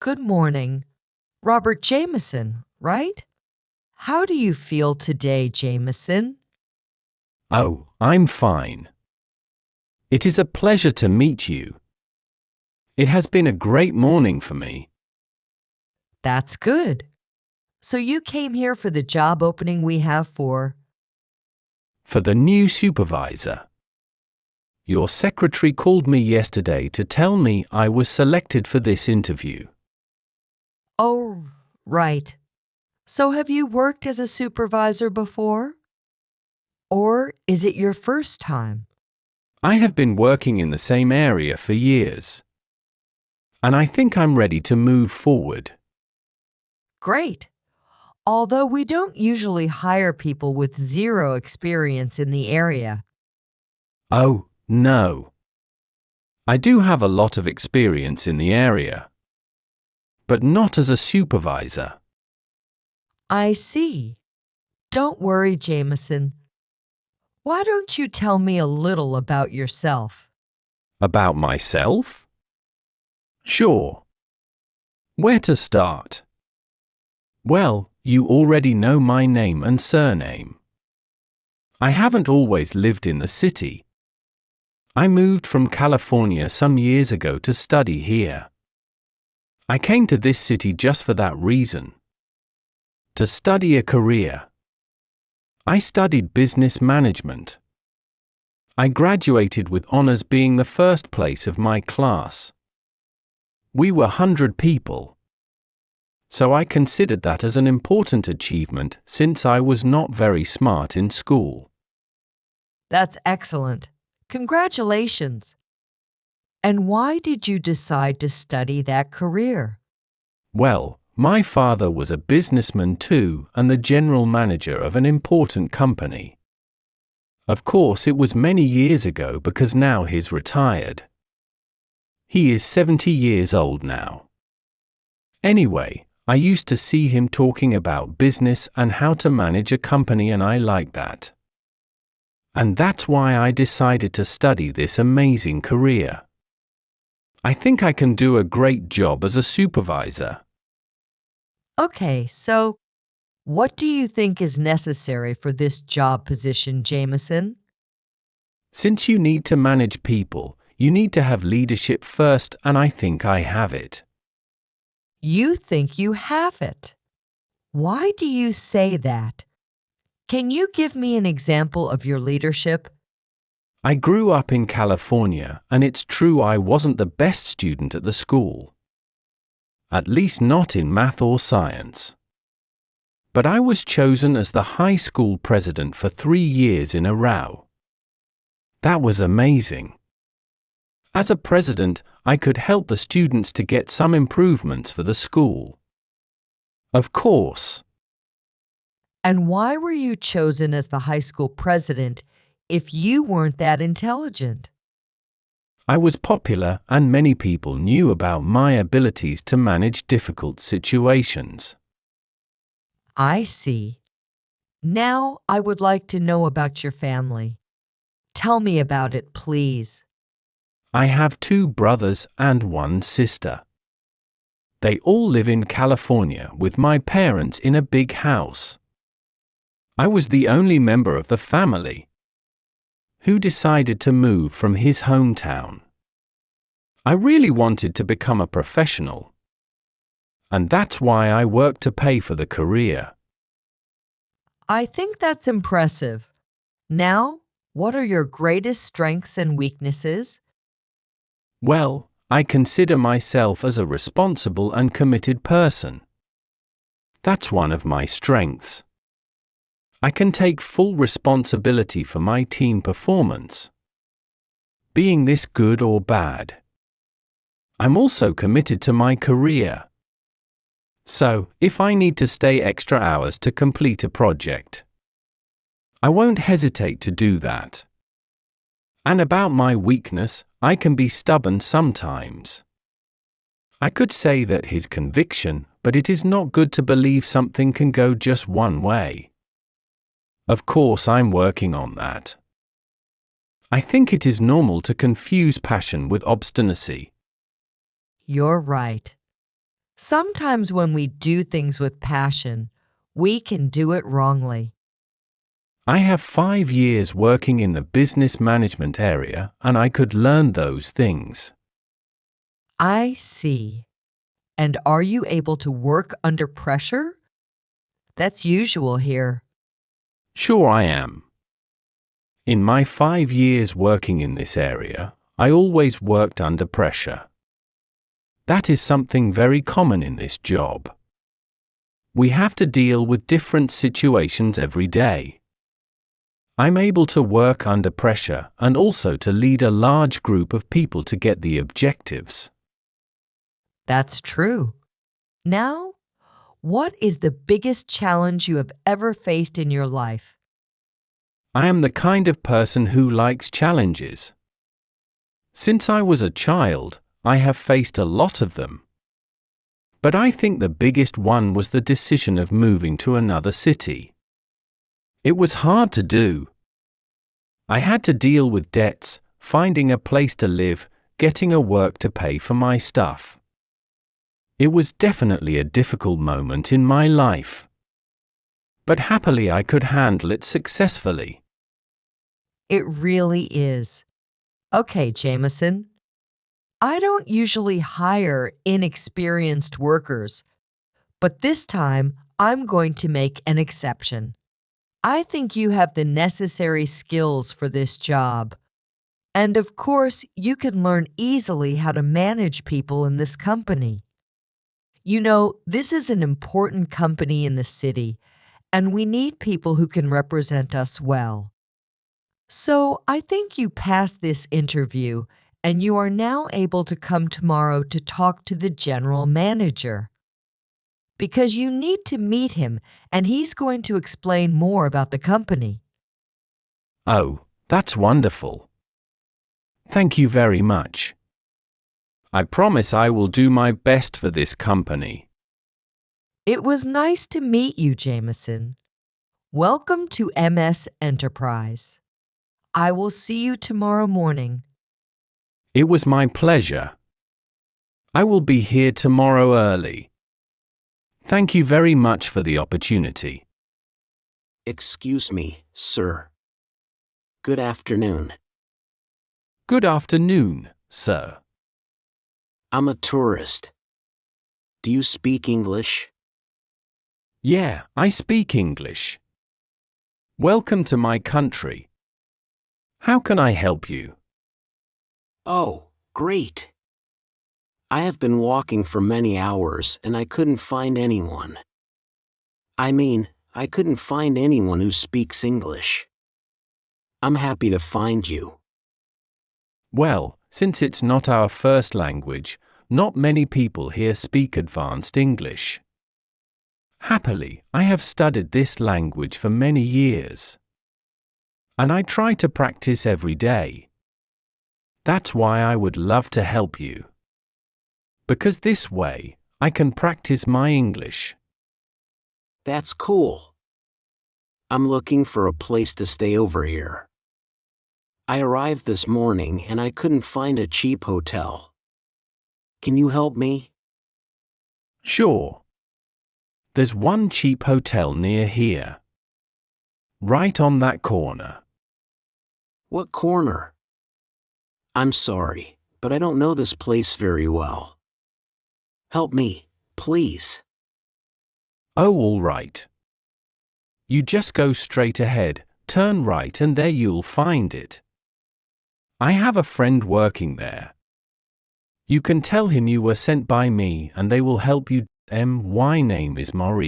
Good morning. Robert Jameson, right? How do you feel today, Jameson? Oh, I'm fine. It is a pleasure to meet you. It has been a great morning for me. That's good. So you came here for the job opening we have For the new supervisor. Your secretary called me yesterday to tell me I was selected for this interview. Oh, right. So have you worked as a supervisor before? Or is it your first time? I have been working in the same area for years. And I think I'm ready to move forward. Great. Although we don't usually hire people with zero experience in the area. Oh, no. I do have a lot of experience in the area. But not as a supervisor. I see. Don't worry, Jameson. Why don't you tell me a little about yourself? About myself? Sure. Where to start? Well, you already know my name and surname. I haven't always lived in the city. I moved from California some years ago to study here. I came to this city just for that reason. To study a career. I studied business management. I graduated with honors, being the first place of my class. We were 100 people. So I considered that as an important achievement since I was not very smart in school. That's excellent. Congratulations. And why did you decide to study that career? Well, my father was a businessman too and the general manager of an important company. Of course, it was many years ago because now he's retired. He is 70 years old now. Anyway, I used to see him talking about business and how to manage a company, and I like that. And that's why I decided to study this amazing career. I think I can do a great job as a supervisor. Okay, so what do you think is necessary for this job position, Jameson? Since you need to manage people, you need to have leadership first, and I think I have it. You think you have it. Why do you say that? Can you give me an example of your leadership? I grew up in California, and it's true I wasn't the best student at the school. At least not in math or science. But I was chosen as the high school president for 3 years in a row. That was amazing. As a president, I could help the students to get some improvements for the school. Of course. And why were you chosen as the high school president if you weren't that intelligent? I was popular and many people knew about my abilities to manage difficult situations. I see. Now I would like to know about your family. Tell me about it, please. I have 2 brothers and 1 sister. They all live in California with my parents in a big house. I was the only member of the family who decided to move from his hometown. I really wanted to become a professional. And that's why I worked to pay for the career. I think that's impressive. Now, what are your greatest strengths and weaknesses? Well, I consider myself as a responsible and committed person. That's one of my strengths. I can take full responsibility for my team performance, being this good or bad. I'm also committed to my career. So, if I need to stay extra hours to complete a project, I won't hesitate to do that. And about my weakness, I can be stubborn sometimes. I could say that his conviction, but it is not good to believe something can go just one way. Of course, I'm working on that. I think it is normal to confuse passion with obstinacy. You're right. Sometimes when we do things with passion, we can do it wrongly. I have 5 years working in the business management area and I could learn those things. I see. And are you able to work under pressure? That's usual here. Sure, I am. In my 5 years working in this area, I always worked under pressure. That is something very common in this job. We have to deal with different situations every day. I'm able to work under pressure and also to lead a large group of people to get the objectives. That's true. Now, what is the biggest challenge you have ever faced in your life? I am the kind of person who likes challenges. Since I was a child, I have faced a lot of them. But I think the biggest one was the decision of moving to another city. It was hard to do. I had to deal with debts, finding a place to live, getting a work to pay for my stuff. It was definitely a difficult moment in my life. But happily I could handle it successfully. It really is. Okay, Jameson. I don't usually hire inexperienced workers, but this time I'm going to make an exception. I think you have the necessary skills for this job. And of course, you can learn easily how to manage people in this company. You know, this is an important company in the city, and we need people who can represent us well. So I think you passed this interview, and you are now able to come tomorrow to talk to the general manager. Because you need to meet him, and he's going to explain more about the company. Oh, that's wonderful. Thank you very much. I promise I will do my best for this company. It was nice to meet you, Jameson. Welcome to MS Enterprise. I will see you tomorrow morning. It was my pleasure. I will be here tomorrow early. Thank you very much for the opportunity. Excuse me, sir. Good afternoon. Good afternoon, sir. I'm a tourist. Do you speak English? Yeah, I speak English. Welcome to my country. How can I help you? Oh, great. I have been walking for many hours and I couldn't find anyone. I couldn't find anyone who speaks English. I'm happy to find you. Well, since it's not our first language, not many people here speak advanced English. Happily, I have studied this language for many years. And I try to practice every day. That's why I would love to help you. Because this way, I can practice my English. That's cool. I'm looking for a place to stay over here. I arrived this morning and I couldn't find a cheap hotel. Can you help me? Sure. There's one cheap hotel near here. Right on that corner. What corner? I'm sorry, but I don't know this place very well. Help me, please. Oh, all right. You just go straight ahead, turn right and there you'll find it. I have a friend working there. You can tell him you were sent by me and they will help you. My name is Maurice.